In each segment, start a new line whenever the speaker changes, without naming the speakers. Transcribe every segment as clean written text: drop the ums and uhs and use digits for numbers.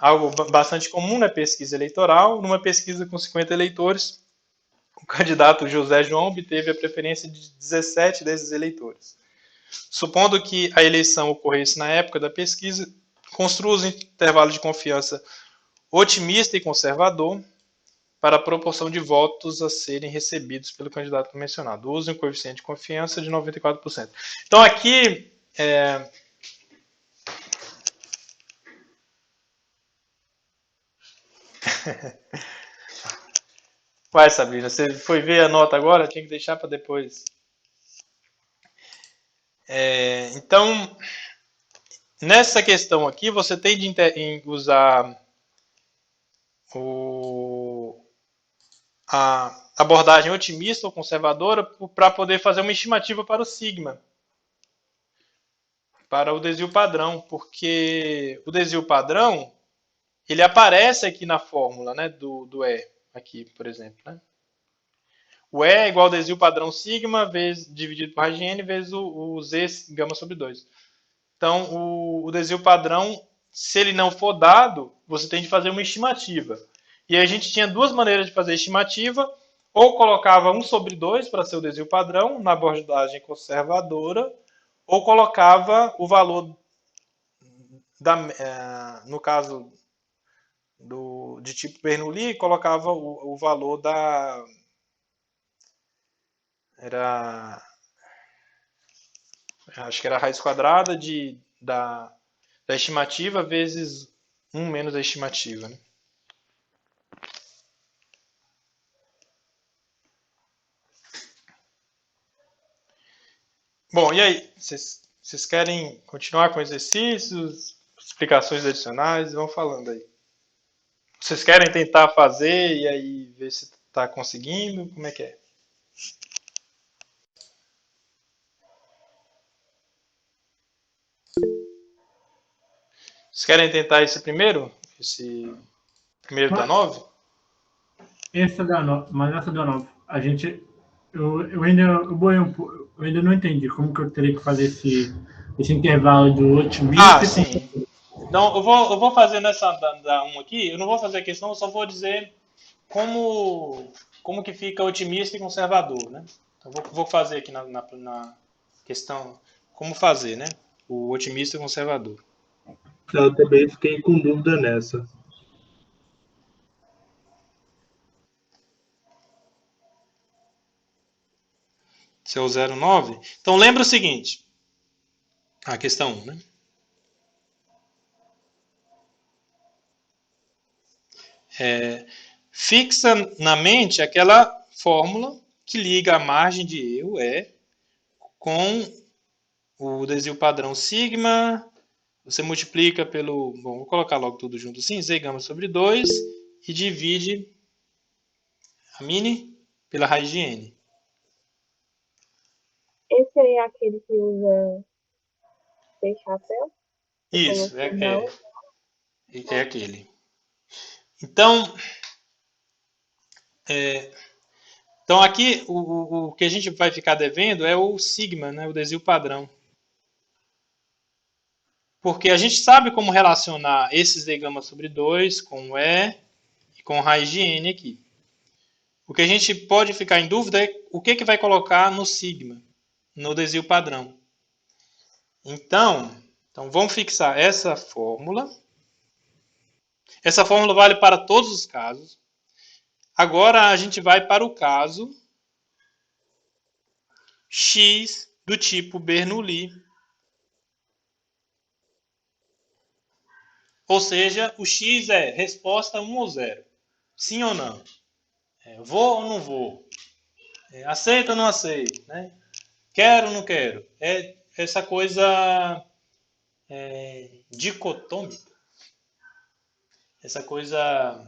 algo bastante comum na pesquisa eleitoral. Numa pesquisa com 50 eleitores, o candidato José João obteve a preferência de 17 desses eleitores. Supondo que a eleição ocorresse na época da pesquisa, construa os intervalos de confiança otimista e conservador para a proporção de votos a serem recebidos pelo candidato mencionado. Use um coeficiente de confiança de 94%. Então, aqui, vai, Sabrina, você foi ver a nota agora? Tinha que deixar para depois. Então, nessa questão aqui, você tem de usar a abordagem otimista ou conservadora para poder fazer uma estimativa para o sigma, para o desvio padrão, porque o desvio padrão ele aparece aqui na fórmula, né, do E, aqui, por exemplo, né? O E é igual ao desvio padrão sigma dividido por raiz de n vezes o Z gama sobre 2. Então, o desvio padrão, se ele não for dado, você tem de fazer uma estimativa. E aí a gente tinha duas maneiras de fazer estimativa. Ou colocava 1 sobre 2 para ser o desvio padrão, na abordagem conservadora, ou colocava o valor, no caso de tipo Bernoulli, colocava o valor da... acho que era a raiz quadrada da estimativa vezes 1 menos a estimativa, né? Bom, e aí? Vocês querem continuar com exercícios, explicações adicionais? Vão falando aí. Vocês querem tentar fazer e aí ver se está conseguindo? Como é que é? Vocês querem tentar esse primeiro? Esse primeiro da 9?
Essa da 9, mas essa da 9, a gente. Eu ainda eu ainda não entendi como que eu teria que fazer esse intervalo do otimista e
Sim. Então, eu vou fazer nessa da 1 aqui. Eu não vou fazer a questão, eu só vou dizer como que fica otimista e conservador, né? Então, vou fazer aqui na questão como fazer, né? O otimista e conservador.
Eu também fiquei com dúvida nessa.
Esse é o 0,9. Então, lembra o seguinte. A questão 1, né? Fixa na mente aquela fórmula que liga a margem de erro E com o desvio padrão sigma. Você multiplica pelo... Bom, vou colocar logo tudo junto assim. Z gama sobre 2 e divide a mini pela raiz de n.
Esse aí é aquele que usa sem chapéu?
Isso, é aquele. Então, aqui o que a gente vai ficar devendo é o sigma, né, o desvio padrão. Porque a gente sabe como relacionar esse Z gama sobre 2 com o E e com raiz de n aqui. O que a gente pode ficar em dúvida é o que vai colocar no sigma, no desvio padrão. Então vamos fixar essa fórmula. Essa fórmula vale para todos os casos. Agora a gente vai para o caso X do tipo Bernoulli. Ou seja, o X é resposta 1 ou 0. Sim ou não? Vou ou não vou? Aceito ou não aceito? Né? Quero ou não quero? É essa coisa dicotômica. Essa coisa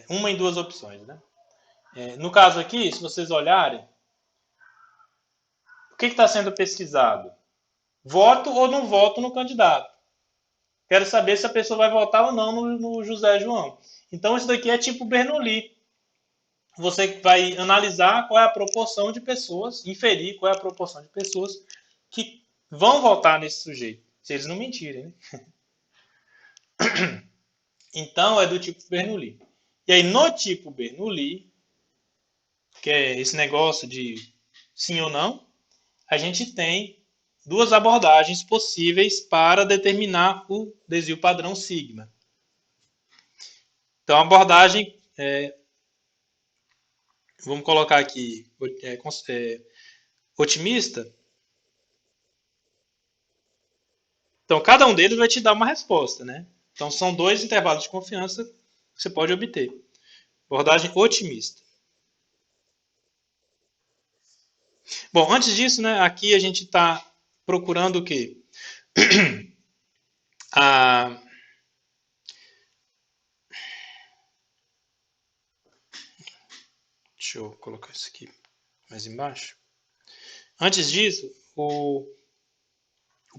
uma em duas opções. Né? No caso aqui, se vocês olharem, o que está sendo pesquisado? Voto ou não voto no candidato? Quero saber se a pessoa vai votar ou não no José João. Então, isso daqui é tipo Bernoulli. Você vai analisar qual é a proporção de pessoas, inferir qual é a proporção de pessoas que vão votar nesse sujeito. Se eles não mentirem, né? Então, é do tipo Bernoulli. E aí, no tipo Bernoulli, que é esse negócio de sim ou não, a gente tem duas abordagens possíveis para determinar o desvio padrão sigma. Então, a abordagem, vamos colocar aqui, otimista. Então, cada um deles vai te dar uma resposta, né? Então, são dois intervalos de confiança que você pode obter. Abordagem otimista. Bom, antes disso, né, aqui a gente está procurando o quê? Deixa eu colocar isso aqui mais embaixo. Antes disso, o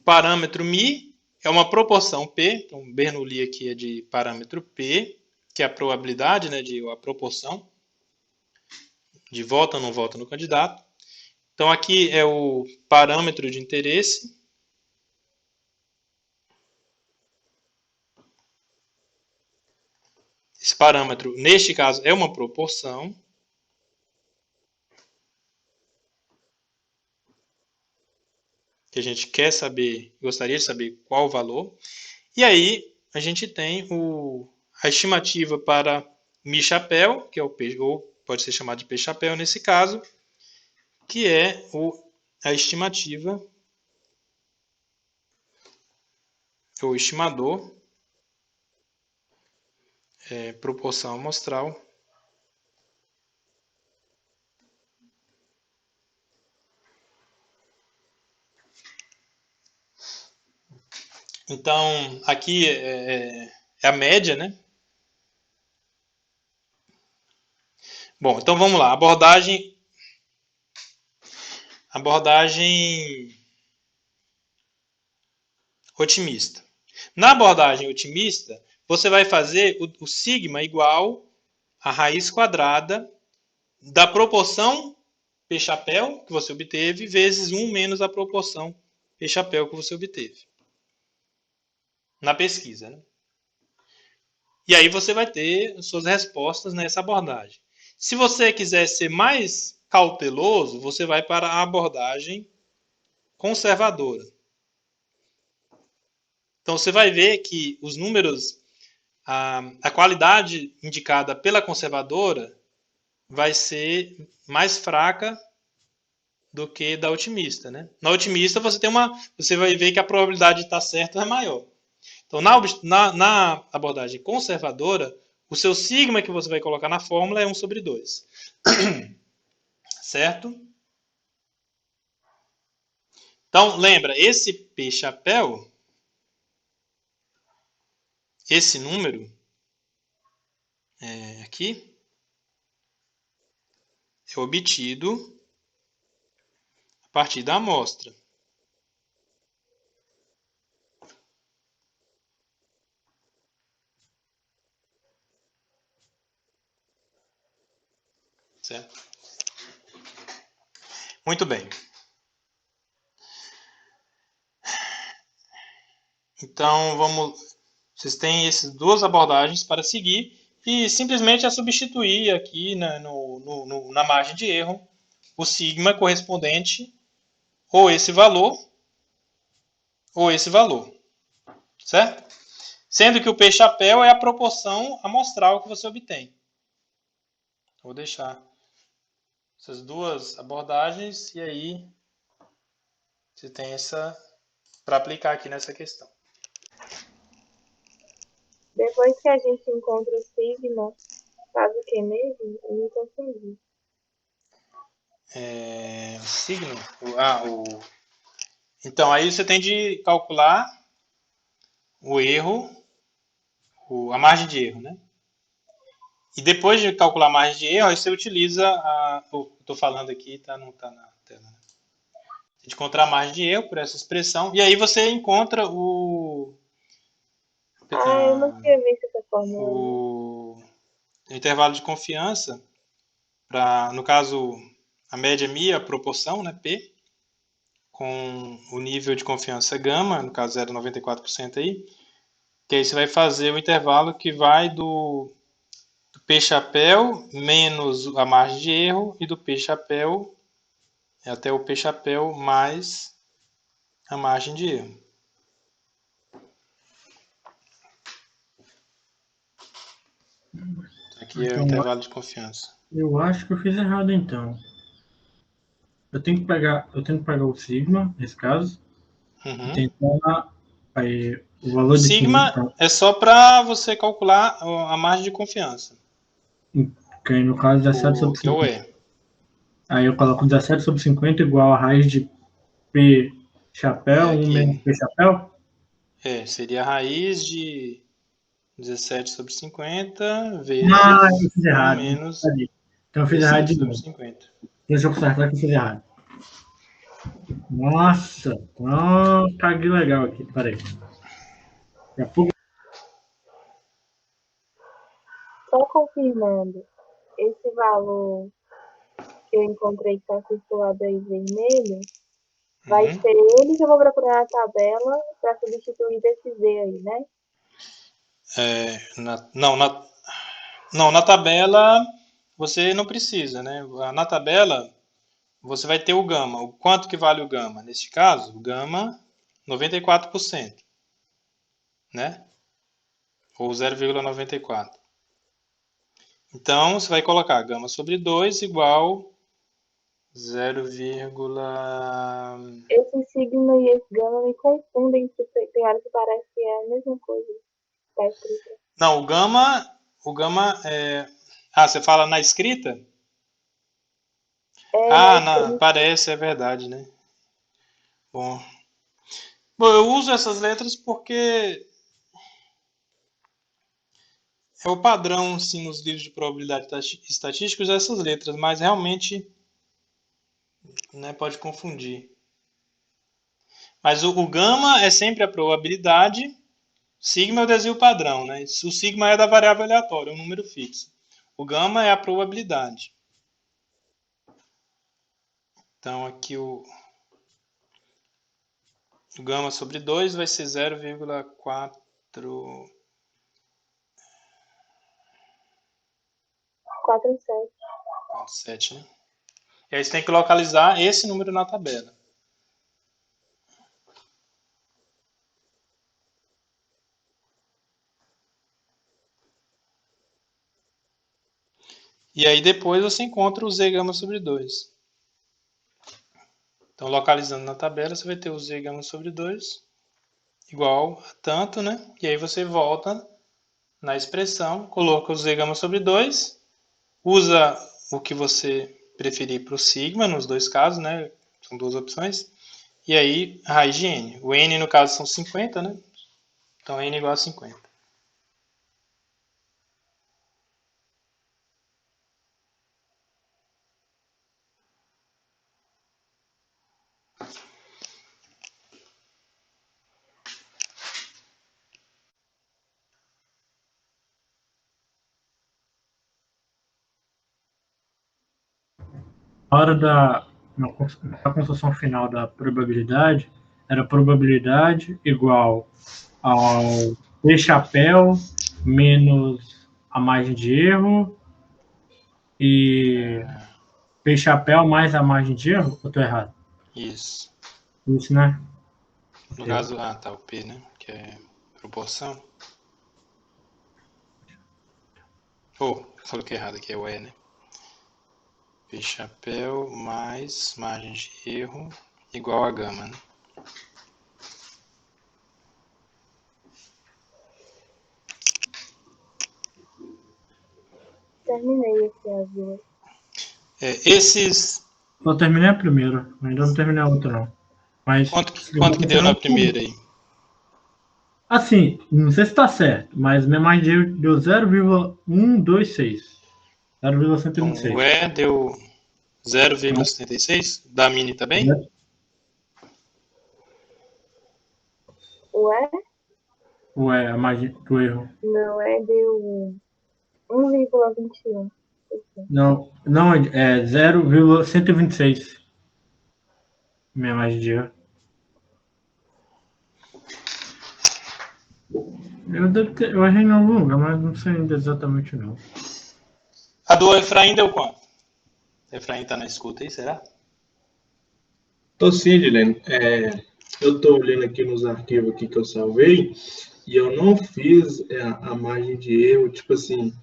parâmetro μ é uma proporção P. Então, Bernoulli aqui é de parâmetro P, que é a probabilidade, né, a proporção de volta ou não volta no candidato. Então, aqui é o parâmetro de interesse. Esse parâmetro, neste caso, é uma proporção. Que a gente quer saber, gostaria de saber qual o valor. E aí, a gente tem a estimativa para μ-chapéu, que é o P, ou pode ser chamado de P-chapéu nesse caso, que é a estimativa, ou estimador, proporção amostral, então, aqui é a média, né? Bom, então vamos lá. Abordagem otimista. Na abordagem otimista, você vai fazer o sigma igual a raiz quadrada da proporção P-chapéu que você obteve vezes 1 menos a proporção P-chapéu que você obteve na pesquisa, né? E aí você vai ter suas respostas nessa abordagem. Se você quiser ser mais cauteloso, você vai para a abordagem conservadora. Então você vai ver que os números, a qualidade indicada pela conservadora vai ser mais fraca do que da otimista, né? Na otimista você vai ver que a probabilidade de estar certo é maior. Então, na abordagem conservadora, o seu sigma que você vai colocar na fórmula é 1 sobre 2. Certo? Então, lembra, esse P-chapéu, esse número aqui, é obtido a partir da amostra. Certo? Muito bem. Então, vocês têm essas duas abordagens para seguir e simplesmente é substituir aqui na margem de erro o sigma correspondente ou esse valor, certo? Sendo que o P-chapéu é a proporção amostral que você obtém. Vou deixar essas duas abordagens e aí você tem essa para aplicar aqui nessa questão.
Depois que a gente encontra o sigma, faz o que mesmo? Eu não confundi.
O signo? Então, aí você tem de calcular o erro, a margem de erro, né? E depois de calcular a margem de erro, aí você utiliza estou falando aqui, não está na tela. Né? A gente encontra a margem de erro por essa expressão, e aí você encontra
eu não tinha visto essa fórmula.
o intervalo de confiança, no caso, a média μ, a proporção, né, P, com o nível de confiança gama, no caso era 94% aí, Que aí você vai fazer o intervalo que vai do P-chapéu menos a margem de erro e do P-chapéu até o P-chapéu mais a margem de erro. Aqui é o
Então,
intervalo de confiança.
eu acho que eu fiz errado então. Eu tenho que pegar o sigma, nesse caso, e
Uhum.
tentar aí, o
O
valor de
sigma
então,
é só para você calcular a margem de confiança,
que aí no caso 17 sobre
que é o
50.
E.
Aí eu coloco 17 sobre 50 igual a raiz de P chapéu,
É
1 menos
aqui.
P chapéu.
Seria a raiz de 17 sobre 50
Ah, eu
vezes
fiz
1
errado.
menos
Então eu fiz errado
17
de
sobre
novo.
50.
Deixa eu consertar que eu fiz errado. Nossa, não, caguei legal aqui. Peraí. Daqui a pouco.
Só confirmando, esse valor que eu encontrei que está circulado aí vermelho, vai
Uhum.
ser ele que eu vou procurar na tabela para substituir desse Z aí, né?
Não, na tabela você não precisa, né? Na tabela você vai ter o gama. O quanto que vale o gama? Neste caso, o gama 94%, né? Ou 0,94. Então, você vai colocar gama sobre 2 igual 0,
Esse signo e esse gama me confundem, porque tem hora que parece que é a mesma coisa que está escrito.
não, o gama é... Ah, você fala na escrita?
É na
Ah,
escrita.
parece, é verdade, né? Bom. Bom, eu uso essas letras porque é o padrão, assim, nos livros de probabilidade estatística usar essas letras, mas realmente, né, pode confundir. Mas o gama é sempre a probabilidade, sigma é o desvio padrão, né? O sigma é da variável aleatória, é um número fixo. O gama é a probabilidade. Então aqui o gama sobre 2 vai ser 0,447,
47.
né? E aí você tem que localizar esse número na tabela. E aí depois você encontra o z gama sobre 2. Então, localizando na tabela, você vai ter o z gama sobre 2 igual a tanto, né? E aí você volta na expressão, coloca o z gama sobre 2, usa o que você preferir para o sigma, nos dois casos, né? São duas opções. E aí, a raiz de n. O n, no caso, são 50, né? Então, n igual a 50.
Na hora na construção final da probabilidade, era probabilidade igual ao P chapéu menos a margem de erro e P chapéu mais a margem de erro? Eu tô errado?
Isso.
Isso, né?
No
Ok.
caso, tá o P, né? Que é proporção. Coloquei errado aqui, é o E, né? P chapéu mais margem de erro igual a gama, né?
Terminei aqui as duas.
Esses...
Só terminei a primeira, ainda não terminei a outra, não. Mas eu vou
Quanto que deu
continuar
na
no caminho.
primeira aí?
Assim, não sei se está certo, mas minha margem de erro deu 0,126.
Então, o
0,126.
E deu 0,76. Da mini também?
Ué?
Ou é a margem do erro?
Não, deu 1,21.
Não, não, é 0,126. Minha margem de erro. Eu errei em algum lugar, mas não sei ainda exatamente não.
A do Efraim deu quanto? O Efraim tá na escuta aí, será?
Tô sim, Dilene. Eu tô olhando aqui nos arquivos aqui que eu salvei e eu não fiz a margem de erro, tipo assim,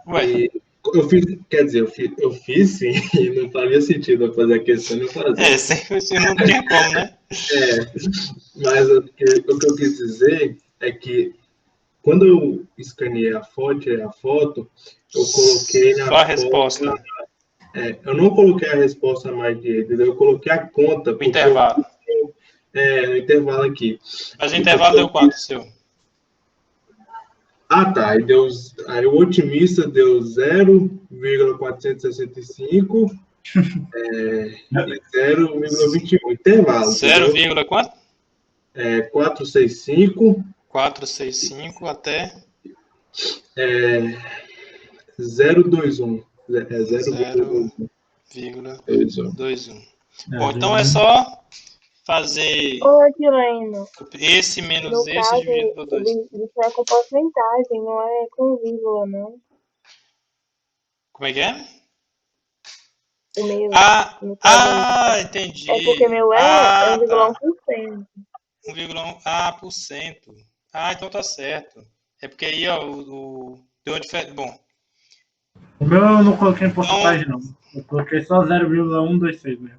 Ué,
eu fiz, quer dizer, eu fiz sim, e não faria sentido eu fazer a questão e eu fazer.
sempre assim não tinha como, né?
Mas o que eu quis dizer é que quando eu escaneei a foto, tirei a foto, eu coloquei
Só
na
a
foto,
resposta,
eu não coloquei a resposta mais de erro, entendeu? Eu coloquei a conta,
o
porque eu
intervalo.
no intervalo aqui.
Mas o
E
intervalo
porque eu
deu quanto, seu?
tá. Aí o otimista deu 0,465 e 0,21. Intervalo,
Zero
entendeu?
vírgula quanto?
465,
465 até
021.
zero
0,21.
vírgula
21.
21.
É,
Bom,
deu
então é
bem.
só fazer
Ô, Dileno,
esse menos
no
esse
caso,
dividido por 2.
isso é com porcentagem, não é com vírgula, não.
Como é que é?
O meu,
Ah,
no caso aí. É porque
entendi.
meu é
Ah, tá.
1,1%.
1,1. Ah, por cento. Ah, então tá certo. É porque aí, ó, deu uma diferença. Bom,
O meu eu não coloquei em
então,
porcentagem, não. Eu coloquei só 0,126 mesmo.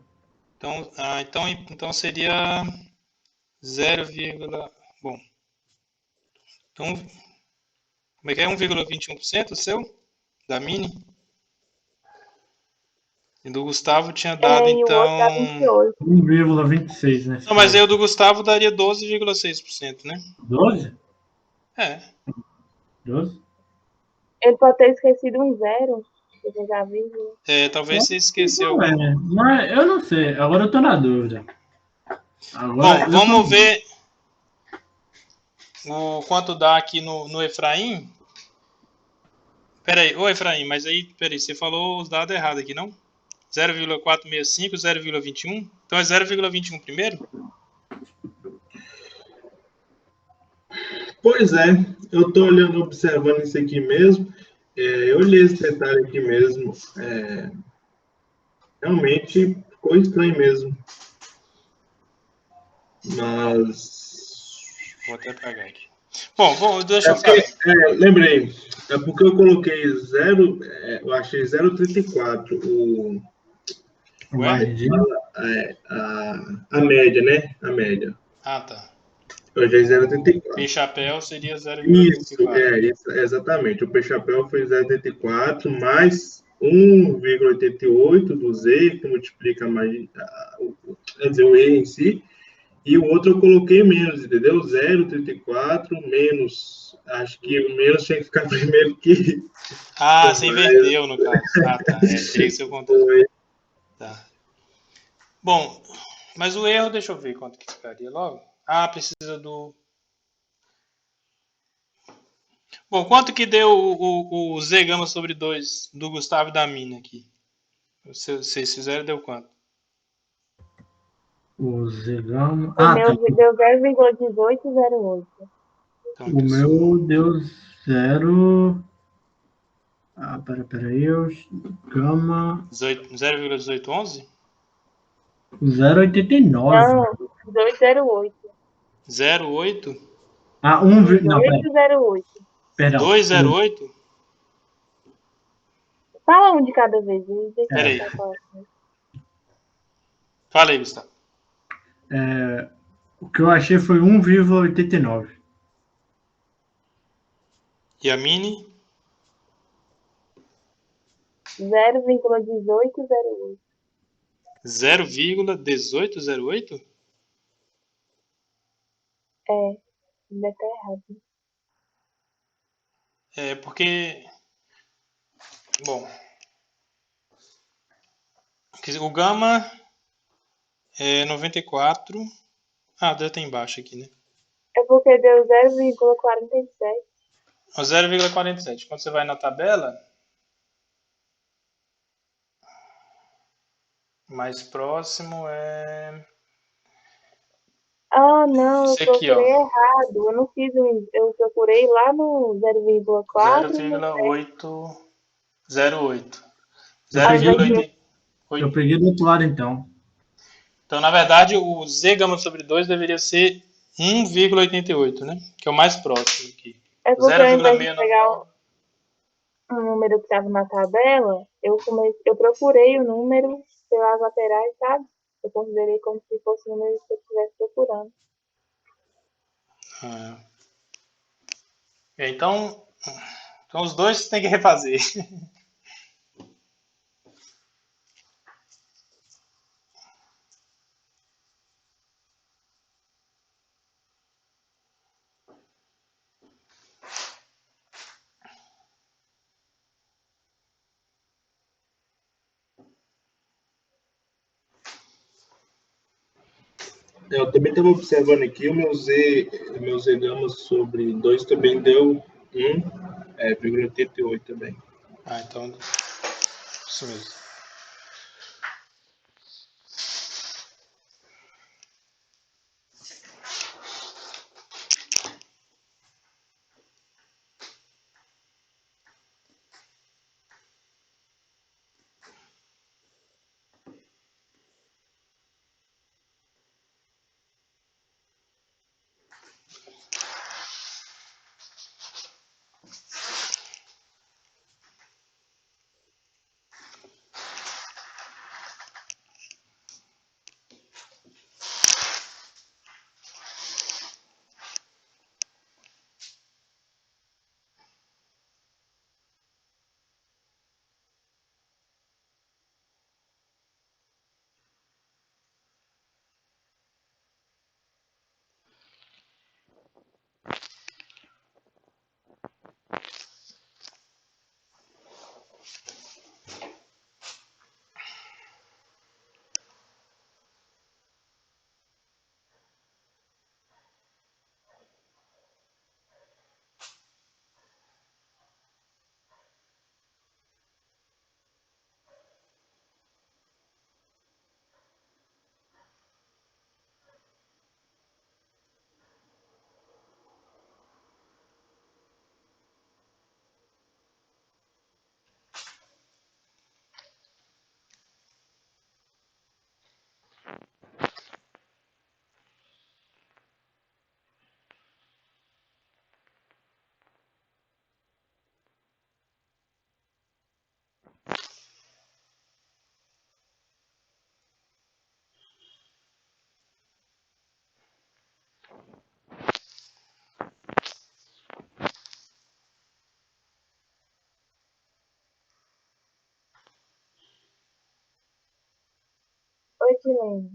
então seria 0, bom, então, como é que é? 1,21% o seu? Da Mini? E do Gustavo tinha dado,
E o
então.
outro dá 28.
1,26 nesse
Não, mas aí
caso.
o do Gustavo daria 12,6%, né?
12?
É.
12?
Ele pode ter esquecido um zero, você já viu.
Talvez você esqueceu
Não
algum.
é, mas eu não sei. Agora eu tô na dúvida. Agora
Bom,
eu tô na
vamos
dúvida.
ver o quanto dá aqui no Efraim. Peraí, ô Efraim, mas aí, peraí, você falou os dados errados aqui, não? 0,465, 0,21? Então é 0,21 primeiro?
Pois é, eu tô olhando, observando isso aqui mesmo. Eu olhei esse detalhe aqui mesmo. Realmente ficou estranho mesmo. Mas.
Vou até pegar aqui. Bom, deixa
É
eu
porque,
fazer.
lembrei, é porque eu coloquei zero, eu achei 0,34
A
Ué?
margem de.
a média, né? A média.
Ah, tá.
Eu achei
O
0,34.
P-Chapéu seria
Isso,
0,34.
exatamente. O P-Chapéu foi 0,84 mais 1,88 do Z, que multiplica mais, quer dizer, o E em si. E o outro eu coloquei menos, entendeu? 0,34 menos. Acho que o menos tinha que ficar primeiro que
Ah,
o
você
mais.
inverteu no caso. Ah, tá. Teria que ser o contrário.
Foi.
Tá. Bom, mas o erro, deixa eu ver quanto que ficaria logo. Ah, precisa do. Bom, quanto que deu o Z gama sobre 2 do Gustavo e da Mina aqui? Vocês fizeram, deu quanto?
O Zegama.
O
Ah, tá.
meu deu 0,1808.
Então
O
aqui eu
meu
sou
deu 0. Ah, peraí. Gama.
0,1811?
0,89.
Não, 208.
0,8?
Ah, não, pera.
1808.
Perdão.
208?
Fala um de cada vez, deixa eu
Peraí.
tentar falar.
Fala aí, Gustavo.
O que eu achei foi 1,89.
E a Mini?
0,1808.
0,1808?
Ainda tá errado.
É porque. Bom. O gama é 94. Ah, deve ter embaixo aqui, né?
É porque deu 0,47.
O 0,47. Quando você vai na tabela, mais próximo é.
Ah, não, eu
Esse aqui, ó.
procurei errado. Eu não fiz eu procurei lá no 0,4 e no
0,808.
ao invés de
0,8.
Eu peguei do outro lado, então.
Então, na verdade, o Z gama sobre 2 deveria ser 1,88, né? Que é o mais próximo aqui.
é porque ao invés de pegar
0,699.
um número que estava na tabela, eu procurei o número pelas laterais, sabe? Eu considerei como se fosse o número que eu estivesse procurando.
Ah. Então os dois tem que refazer.
Eu também estava observando aqui, meu Z gama sobre 2 também deu 1,88 também.
Ah, então. Isso mesmo.
Oi, Tilene.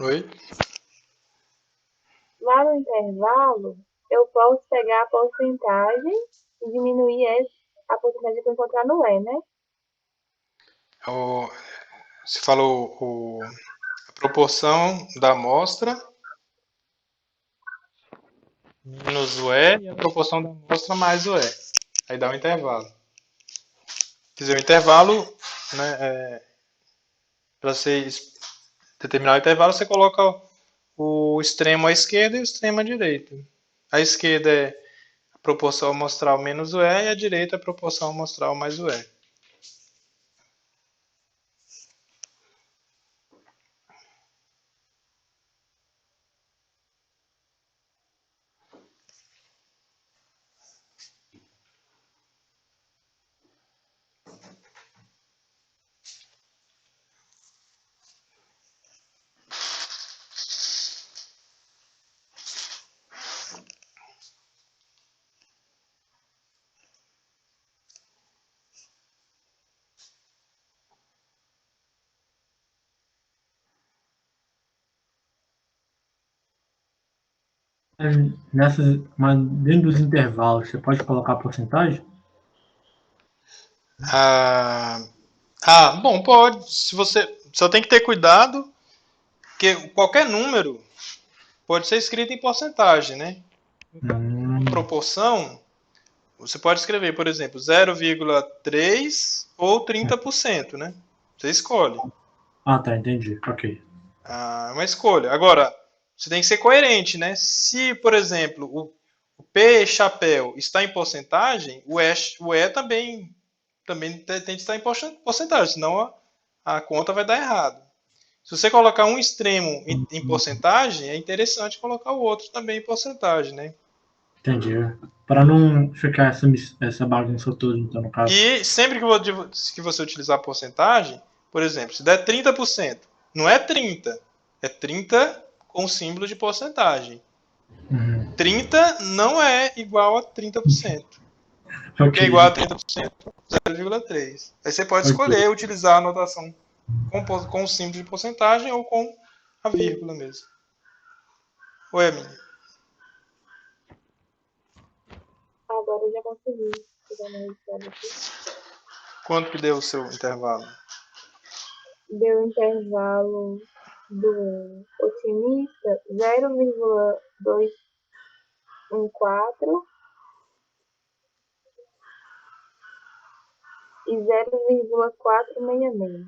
Oi?
Lá no intervalo, eu posso pegar a porcentagem e diminuir a porcentagem que eu encontrar no E, né?
Você falou a proporção da amostra menos o E e a proporção da amostra mais o E. Aí dá um intervalo. Quer dizer, o intervalo, né, para você determinar o intervalo, você coloca o extremo à esquerda e o extremo à direita. A esquerda é a proporção amostral menos o E e a direita é a proporção amostral mais o E.
Mas dentro dos intervalos, você pode colocar a porcentagem?
Bom, pode. Se você só tem que ter cuidado, que qualquer número pode ser escrito em porcentagem, né? Uma
Hum.
proporção, você pode escrever, por exemplo, 0,3 ou 30%, né? Você escolhe.
Ah, tá, entendi. Ok.
É uma escolha. Agora, você tem que ser coerente, né? Se, por exemplo, o P chapéu está em porcentagem, o E também tem que estar em porcentagem, senão a conta vai dar errado. Se você colocar um extremo em porcentagem, é interessante colocar o outro também em porcentagem, né?
Entendi. Para não ficar essa bagunça toda, então, no caso.
E sempre que você utilizar a porcentagem, por exemplo, se der 30%, não é 30, é 30 com símbolo de porcentagem. 30 não é igual a 30%. O que é igual a 30%? 0,3. Aí você pode escolher utilizar a anotação com o símbolo de porcentagem ou com a vírgula mesmo. Oi, Amin.
Agora eu já consegui. Pegar meu resultado aqui.
Quanto que deu o seu intervalo?
Deu intervalo do otimista 0,214 e 0,466.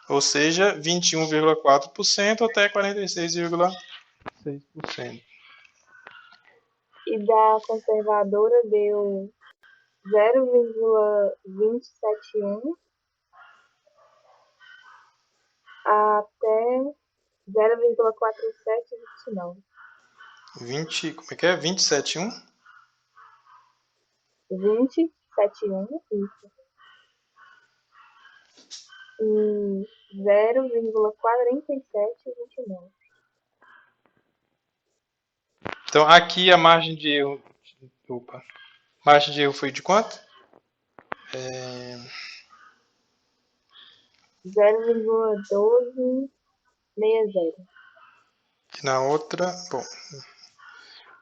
Ou seja, 21,4% até 46,6%.
E da conservadora deu 0,271 até 0,4729.
20, como é que é? 27,1?
2071, isso. E 0,4729.
Então, aqui a margem de erro. Opa. Margem de erro foi de quanto?
0,1260.
E na outra. Bom,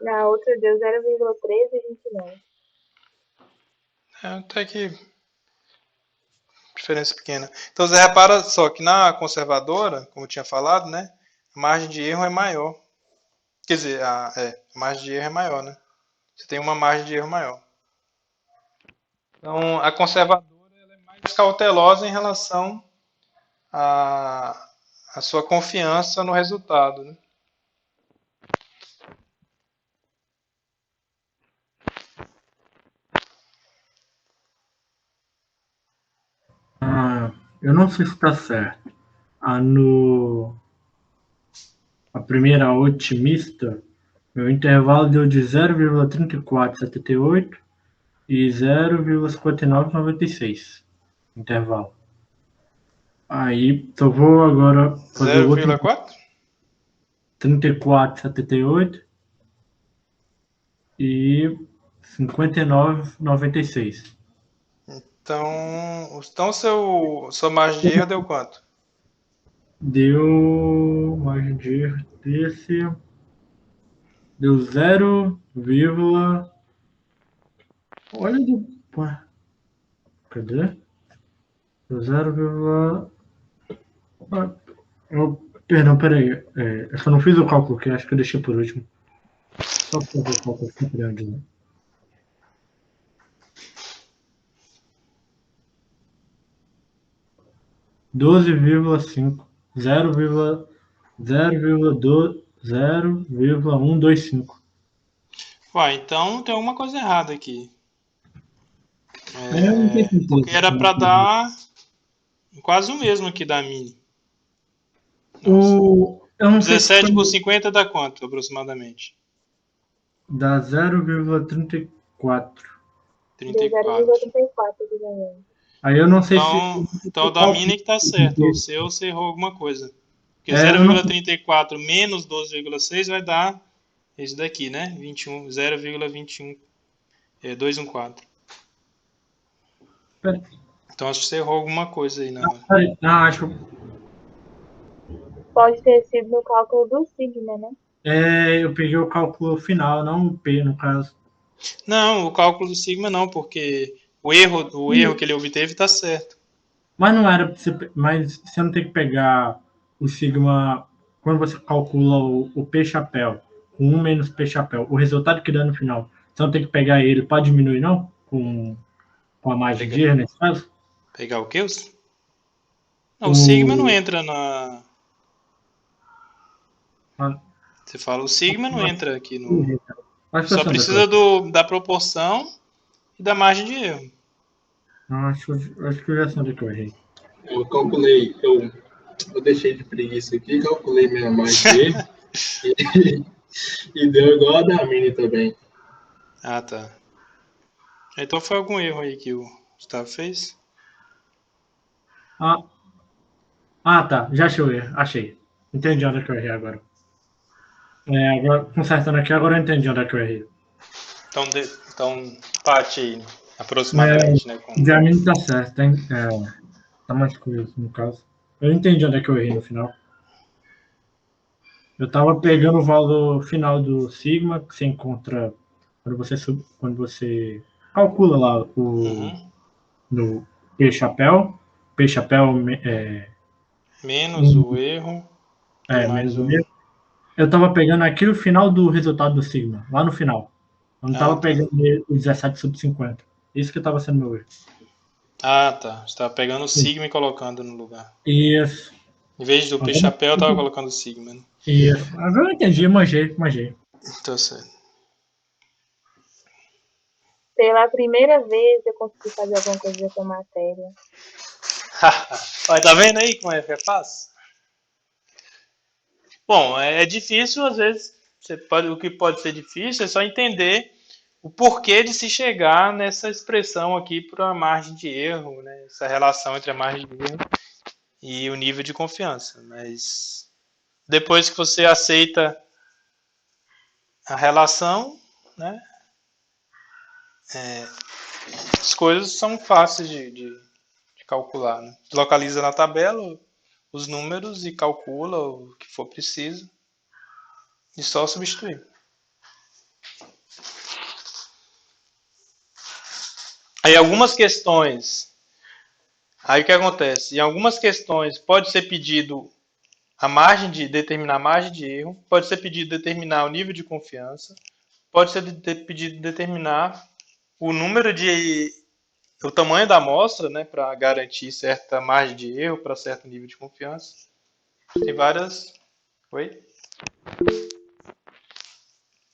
Na outra deu 0,1329.
até que diferença pequena. Então você repara só que na conservadora, como eu tinha falado, né? A margem de erro é maior. Quer dizer, a margem de erro é maior, né? Você tem uma margem de erro maior. Então a conservadora ela é mais cautelosa em relação à sua confiança no resultado, né?
Eu não sei se está certo. A primeira otimista, meu intervalo deu de 0,3478 e 0,5996. Intervalo. Aí, eu vou agora fazer o outro.
0,4?
3478 e 5996.
Então sua margem de erro deu quanto?
Deu margem de erro desse. Deu 0, olha do. Cadê? Deu 0, perdão, peraí. Eu só não fiz o cálculo, que acho que eu deixei por último. Só para fazer o cálculo aqui, grande, né? 12,5. 0,125.
Uai, então tem alguma coisa errada aqui.
Eu não tenho certeza.
Porque era para dar quase o mesmo aqui da Mini.
Eu não sei
17 por 50 dá quanto, aproximadamente?
Dá 0,34.
34.
0,34 de ganhou.
Aí eu não sei
Então o da Mini que tá certo. O seu você errou alguma coisa. Porque 0,34 menos 12,6 vai dar esse daqui, né? 0,214. Então acho que você errou alguma coisa aí na hora.
Acho.
Pode ter sido no cálculo do sigma, né?
Eu peguei o cálculo final, não o P, no caso.
Não, o cálculo do sigma não, porque o erro que ele obteve está certo.
Mas não era. Mas você não tem que pegar o sigma quando você calcula o P chapéu, com 1 menos P chapéu, o resultado que dá no final. Você não tem que pegar ele para diminuir, não? Com a margem de erro, nesse caso?
Pegar o quê? Não, o sigma não entra na.
Ah,
Você fala o sigma, não entra aqui no.
a
Só
expressão da
precisa
coisa.
da proporção e da margem de erro.
Não, acho que eu já sei onde é que eu errei.
Eu calculei, eu deixei de preguiça aqui, calculei minha margem de erro e deu igual a da Mini também.
Ah, tá. Então foi algum erro aí que o Gustavo fez?
Ah, tá. Já achei o erro. Achei. Entendi onde é que eu errei agora. Agora, consertando aqui, agora eu entendi onde é que eu errei.
Então bate aí,
É,
aproximadamente, né? Com...
Diamine tá certo, hein? Tá mais curioso, no caso. Eu entendi onde é que eu errei no final. Eu tava pegando o valor final do sigma, que você encontra quando você calcula lá
Uhum.
no P-chapéu. P-chapéu
Menos o erro e mais
menos o
o.
erro. Eu tava pegando aqui o final do resultado do sigma, lá no final. Eu não
Ah,
tava
tá.
pegando o 17 sobre 50. Isso que tava sendo meu erro.
Ah, tá. Você estava pegando o
Sim.
sigma e colocando no lugar.
Isso.
Em vez do P-chapéu, eu estava colocando o sigma, né?
Isso. Agora eu entendi, manjei.
Tá certo.
Pela primeira vez eu consegui fazer alguma coisa dessa matéria.
Olha, tá vendo aí como é que é fácil? Bom, é difícil, às vezes, o que pode ser difícil é só entender o porquê de se chegar nessa expressão aqui para a margem de erro, né? Essa relação entre a margem de erro e o nível de confiança. Mas depois que você aceita a relação, né? As coisas são fáceis de calcular. Né? Localiza na tabela os números e calcula o que for preciso e só substituir. Aí algumas questões, aí o que acontece? Em algumas questões pode ser pedido determinar a margem de erro, pode ser pedido determinar o nível de confiança, pode ser pedido determinar o número de o tamanho da amostra, né, para garantir certa margem de erro para certo nível de confiança. Tem várias. Oi?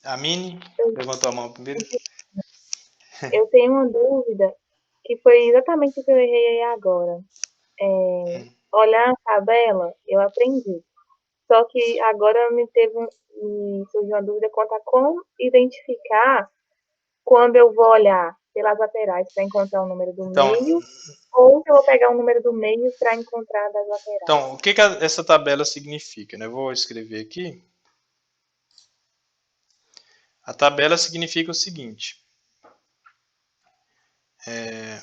A Mini levantou a mão primeiro.
Eu tenho uma dúvida que foi exatamente o que eu errei agora. Olhar a tabela, eu aprendi. Só que agora me surgiu uma dúvida quanto a como identificar quando eu vou olhar pelas laterais para encontrar o número do
Então,
meio, ou se eu vou pegar o número do meio para encontrar das laterais.
o que essa tabela significa? Né? Eu vou escrever aqui. A tabela significa o seguinte. É,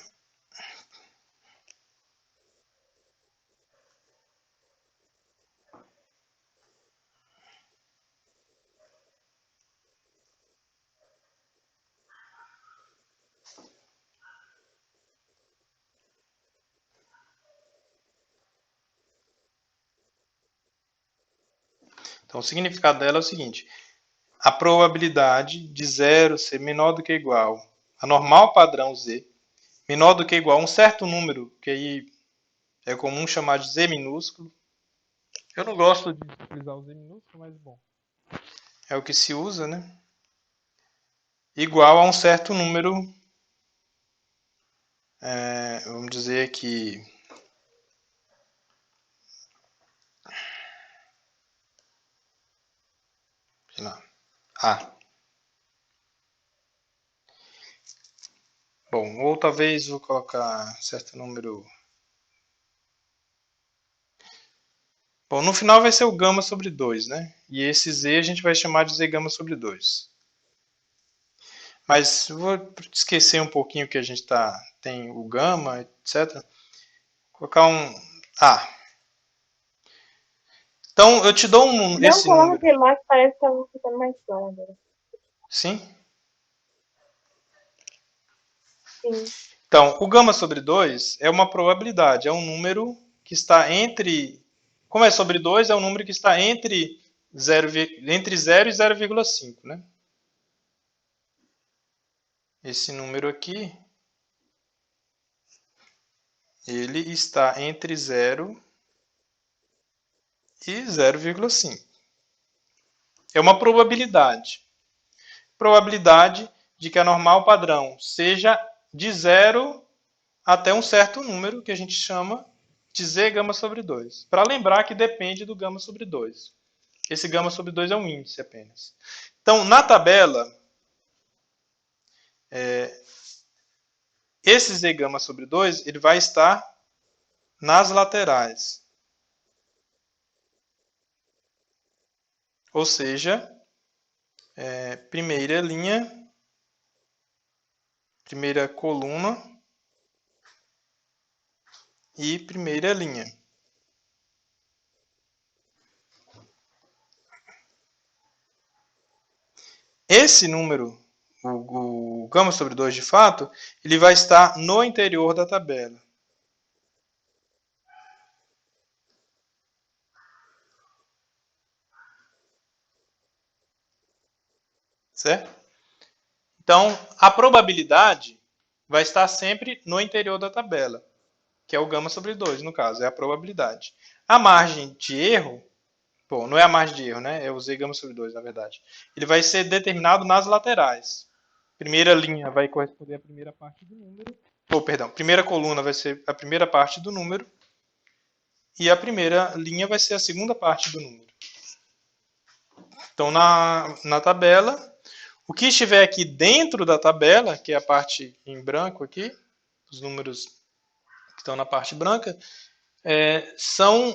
então, o significado dela é o seguinte. A probabilidade de zero ser menor do que igual a normal padrão z, menor do que igual a um certo número, que aí é comum chamar de z minúsculo. Eu não gosto de utilizar o z minúsculo, mas bom. É o que se usa, né? Igual a um certo número, vamos dizer que sei lá, A. Bom, ou talvez vou colocar certo número. Bom, no final vai ser o gama sobre 2, né? E esse z a gente vai chamar de z gama sobre 2. Mas vou esquecer um pouquinho que a gente tem o gama, etc. Vou colocar um A. Então, eu te dou
Não
esse
coloca
número.
aquele lá que parece que estava ficando mais claro agora.
Sim?
Sim.
Então, o gama sobre 2 é uma probabilidade, é um número que está entre. Como é sobre 2, é um número que está entre 0 e 0,5, né? Esse número aqui, ele está entre 0 e 0,5. É uma probabilidade. Probabilidade de que a normal padrão seja de 0 até um certo número, que a gente chama de z gama sobre 2. Para lembrar que depende do gama sobre 2. Esse gama sobre 2 é um índice apenas. Então, na tabela, esse z gama sobre 2 ele vai estar nas laterais. Ou seja, primeira linha, primeira coluna e primeira linha. Esse número, o gama sobre 2 de fato, ele vai estar no interior da tabela. Certo? Então, a probabilidade vai estar sempre no interior da tabela, que é o gama sobre 2, no caso, é a probabilidade. A margem de erro, bom, não é a margem de erro, né? Eu usei gama sobre 2, na verdade. Ele vai ser determinado nas laterais. Primeira linha vai corresponder à primeira parte do número. Primeira coluna vai ser a primeira parte do número. E a primeira linha vai ser a segunda parte do número. Então, na tabela, o que estiver aqui dentro da tabela, que é a parte em branco aqui, os números que estão na parte branca, são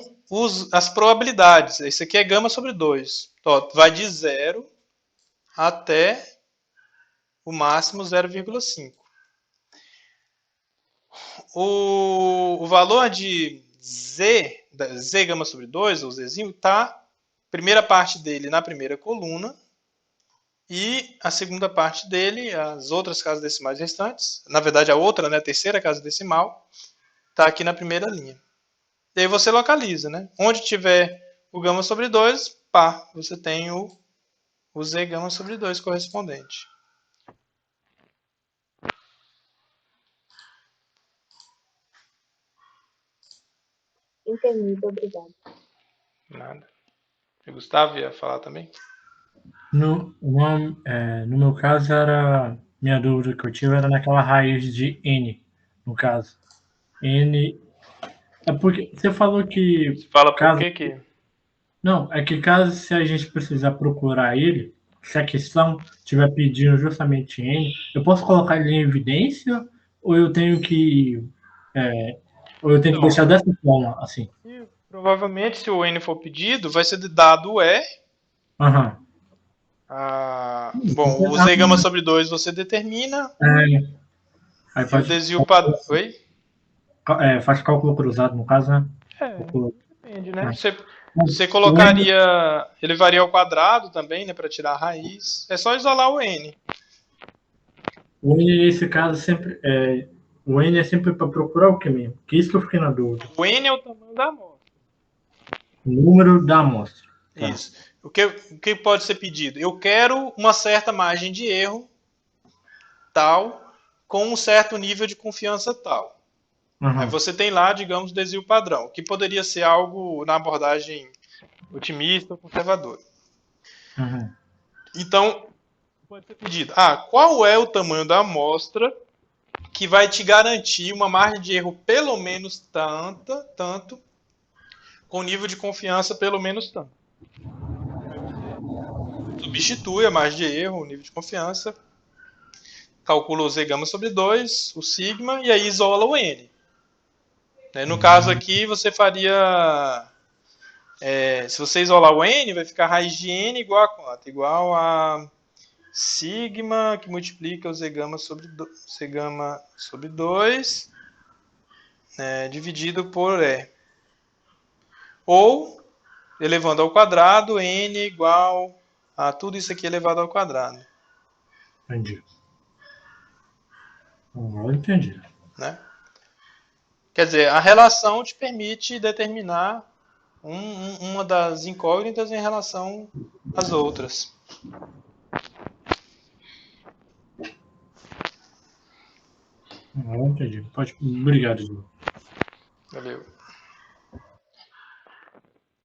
as probabilidades. Isso aqui é gama sobre 2. Então, vai de 0 até o máximo 0,5. O valor de z gama sobre 2, ou zzinho, está primeira parte dele na primeira coluna e a segunda parte dele, as outras casas decimais restantes, na verdade a outra, né, a terceira casa decimal, está aqui na primeira linha. E aí você localiza, né? Onde tiver o gama sobre 2, pá, você tem o z gama sobre 2 correspondente.
Entendido, obrigado.
Nada. O Gustavo ia falar também?
No meu caso, minha dúvida que eu tive era naquela raiz de N, no caso. N. É porque você falou que.
Você fala por
Caso,
que
não, é que caso se a gente precisar procurar ele, se a questão estiver pedindo justamente N, eu posso colocar ele em evidência ou eu tenho que. Ou eu tenho que deixar dessa forma, assim?
provavelmente, se o N for pedido, vai ser dado o E.
Aham.
Bom, o Z gama sobre 2 você determina.
Aí
E o desvio padrão. Oi?
faz cálculo cruzado, no caso, né?
Depende, né? Você colocaria. Ele varia ao quadrado também, né? Para tirar a raiz. É só isolar o N.
O N, nesse caso, sempre. O N é sempre para procurar o que mesmo? Que isso que eu fiquei na dúvida.
O N é o tamanho da amostra.
O número da amostra.
Tá. Isso. O que pode ser pedido? Eu quero uma certa margem de erro tal, com um certo nível de confiança tal. Aí você tem lá, digamos, desvio padrão, que poderia ser algo na abordagem otimista ou conservadora. Então, pode ser pedido, qual é o tamanho da amostra que vai te garantir uma margem de erro pelo menos tanto, com nível de confiança pelo menos tanto. Substitui a margem de erro, o nível de confiança, calcula o z gama sobre 2, o sigma, e aí isola o n. No caso aqui, você faria... se você isolar o n, vai ficar raiz de n igual a quanto? Igual a sigma, que multiplica o z gama sobre 2, dividido por E. Ou, elevando ao quadrado, n igual a tudo isso aqui elevado ao quadrado.
Entendi. Agora entendi.
Né? Quer dizer, a relação te permite determinar uma das incógnitas em relação às outras.
Agora entendi. Obrigado, Gil.
Valeu.